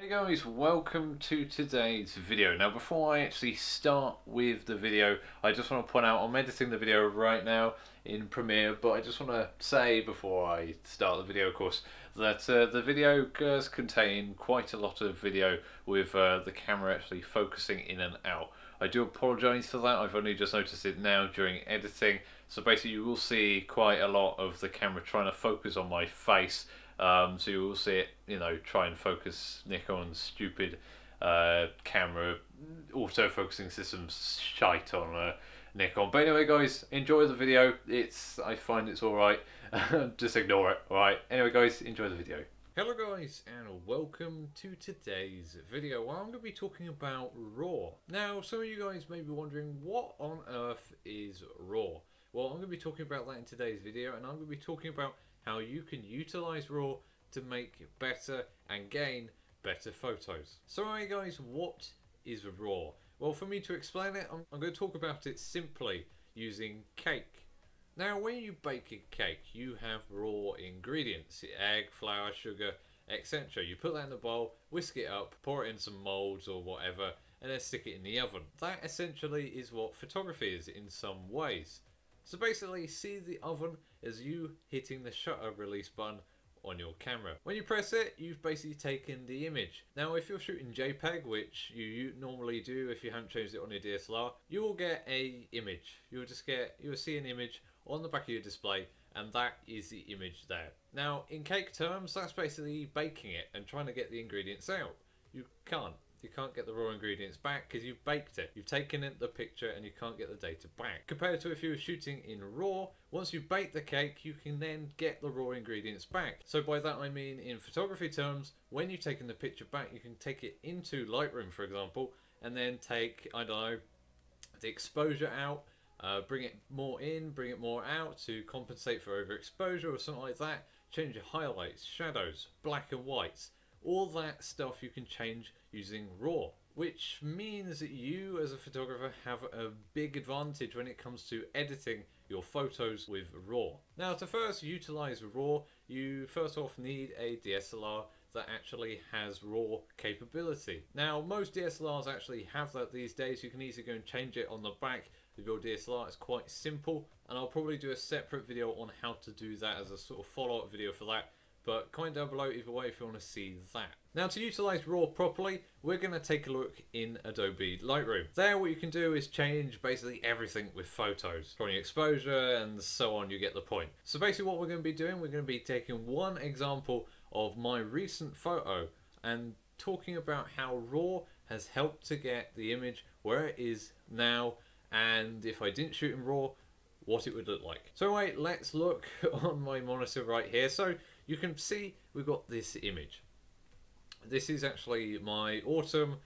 Guys, welcome to today's video. Now before I actually start with the video, I just want to point out I'm editing the video right now in Premiere, but I just want to say before I start the video, of course, that the video does contain quite a lot of video with the camera actually focusing in and out. I do apologise for that. I've only just noticed it now during editing. So basically you will see quite a lot of the camera trying to focus on my face. So you will see it, try and focus Nikon's stupid camera auto-focusing system's shite on Nikon. But anyway guys, enjoy the video. I find it's alright. Just ignore it, alright? Anyway guys, enjoy the video. Hello guys, and welcome to today's video. Well, I'm going to be talking about RAW. Now, some of you guys may be wondering, what on earth is RAW? Well, I'm going to be talking about that in today's video, and I'm going to be talking about how you can utilize RAW to make better and gain better photos. So alright guys, what is RAW? Well, for me to explain it, I'm going to talk about it simply using cake. Now, when you bake a cake, you have raw ingredients: egg, flour, sugar, etc. You put that in a bowl, whisk it up, pour it in some molds or whatever, and then stick it in the oven. That essentially is what photography is in some ways. So basically, see the oven as you hitting the shutter release button on your camera. When you press it, you've basically taken the image. Now, if you're shooting JPEG, which you normally do if you haven't changed it on your DSLR, you will get a image. You will see an image on the back of your display, and that is the image there. Now, in cake terms, that's basically baking it and trying to get the ingredients out. You can't get the raw ingredients back because you've baked it. You've taken the picture and you can't get the data back. Compared to if you were shooting in RAW, once you bake the cake, you can then get the raw ingredients back. So by that I mean, in photography terms, when you've taken the picture back, you can take it into Lightroom, for example, and then take, I don't know, the exposure out, bring it more in, bring it more out to compensate for overexposure or something like that. Change your highlights, shadows, black and whites. All that stuff you can change using RAW, which means that you as a photographer have a big advantage when it comes to editing your photos with RAW. Now, to first utilize RAW, you first off need a DSLR that actually has RAW capability. Now, most DSLRs actually have that these days. You can easily go and change it on the back of your DSLR. It's quite simple, and I'll probably do a separate video on how to do that as a sort of follow-up video for that. But comment down below either way if you want to see that. Now, to utilize RAW properly, we're going to take a look in Adobe Lightroom. There, what you can do is change basically everything with photos, from your exposure and so on. You get the point. So basically what we're going to be doing, we're going to be taking one example of my recent photo and talking about how RAW has helped to get the image where it is now, and if I didn't shoot in RAW, what it would look like. So wait, let's look on my monitor right here. So you can see we've got this image. This is actually my autumn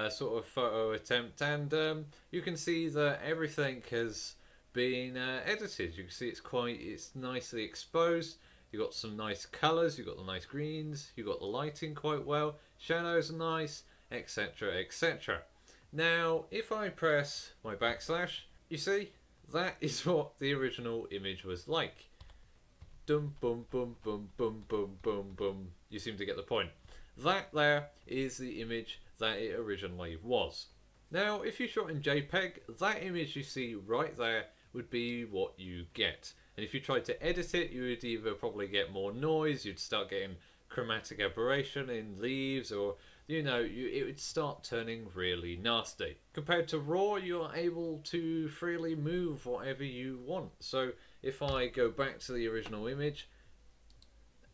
sort of photo attempt, and you can see that everything has been edited. You can see it's nicely exposed. You've got some nice colours, you've got the nice greens, you've got the lighting quite well, shadows are nice, etc, etc. Now, if I press my backslash, you see, that is what the original image was like. Dum boom boom boom boom boom boom boom. You seem to get the point. That there is the image that it originally was. Now, if you shot in JPEG, that image you see right there would be what you get. And if you tried to edit it, you would either probably get more noise, you'd start getting chromatic aberration in leaves, or it would start turning really nasty. Compared to RAW, you're able to freely move whatever you want. So if I go back to the original image,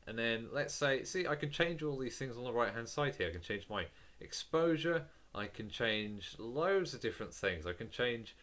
and then let's say, see, I can change all these things on the right hand side here. I can change my exposure, I can change loads of different things, I can change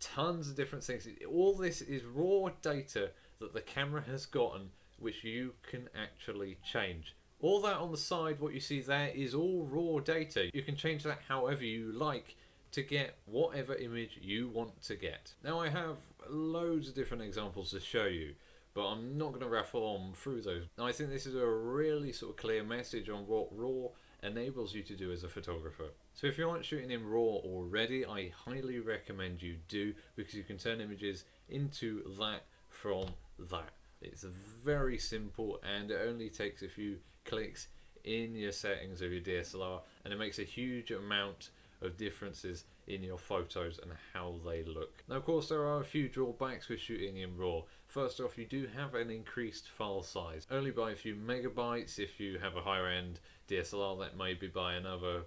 tons of different things. All this is raw data that the camera has gotten, which you can actually change. All that on the side, what you see there, is all raw data. You can change that however you like to get whatever image you want to get. Now, I have loads of different examples to show you, but I'm not going to raffle on through those. Now, I think this is a really sort of clear message on what RAW enables you to do as a photographer. So if you aren't shooting in RAW already, I highly recommend you do, because you can turn images into that from that. It's very simple, and it only takes a few clicks in your settings of your DSLR, and it makes a huge amount of differences in your photos and how they look. Now of course there are a few drawbacks with shooting in RAW. First off, you do have an increased file size, only by a few megabytes. If you have a higher end DSLR, that may be by another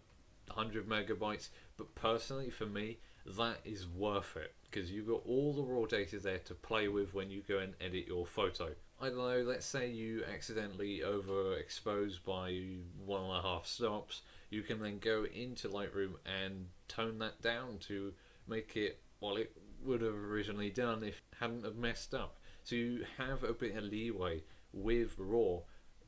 100 megabytes, but personally for me that is worth it because you've got all the raw data there to play with when you go and edit your photo. I don't know, let's say you accidentally overexpose by 1.5 stops, you can then go into Lightroom and tone that down to make it what it would have originally done if it hadn't have messed up. So you have a bit of leeway with RAW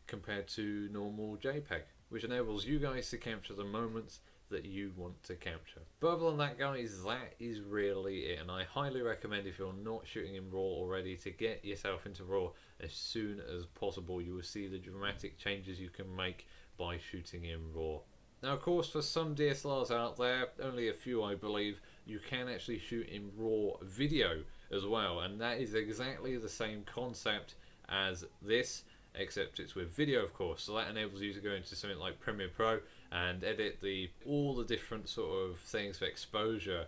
compared to normal JPEG, which enables you guys to capture the moments that you want to capture. But other than that guys, that is really it, and I highly recommend, if you're not shooting in RAW already, to get yourself into RAW as soon as possible. You will see the dramatic changes you can make by shooting in RAW. Now of course for some DSLRs out there, only a few I believe, you can actually shoot in RAW video as well, and that is exactly the same concept as this, except it's with video of course. So that enables you to go into something like Premiere Pro and edit all the different sort of things for exposure,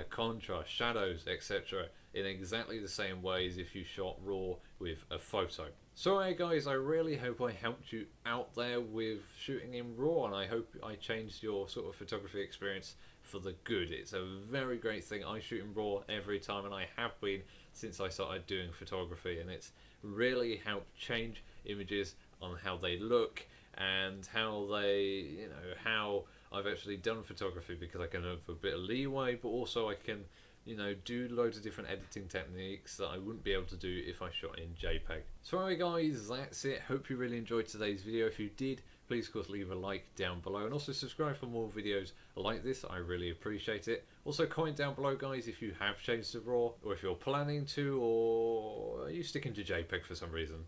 contrast, shadows, etc. in exactly the same way as if you shot RAW with a photo. So hey guys, I really hope I helped you out there with shooting in RAW, and I hope I changed your sort of photography experience for the good. It's a very great thing. I shoot in RAW every time, and I have been since I started doing photography, and it's really helped change images on how they look and how they, you know, how I've actually done photography, because I can have a bit of leeway, but also I can, you know, do loads of different editing techniques that I wouldn't be able to do if I shot in JPEG. So anyway guys, that's it. Hope you really enjoyed today's video. If you did, please of course leave a like down below, and also subscribe for more videos like this. I really appreciate it. Also comment down below guys if you have changed to RAW, or if you're planning to, or are you sticking to JPEG for some reason.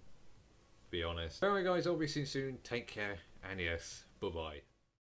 Be honest. Anyway guys, I'll be seeing you soon. Take care, and yes, bye bye.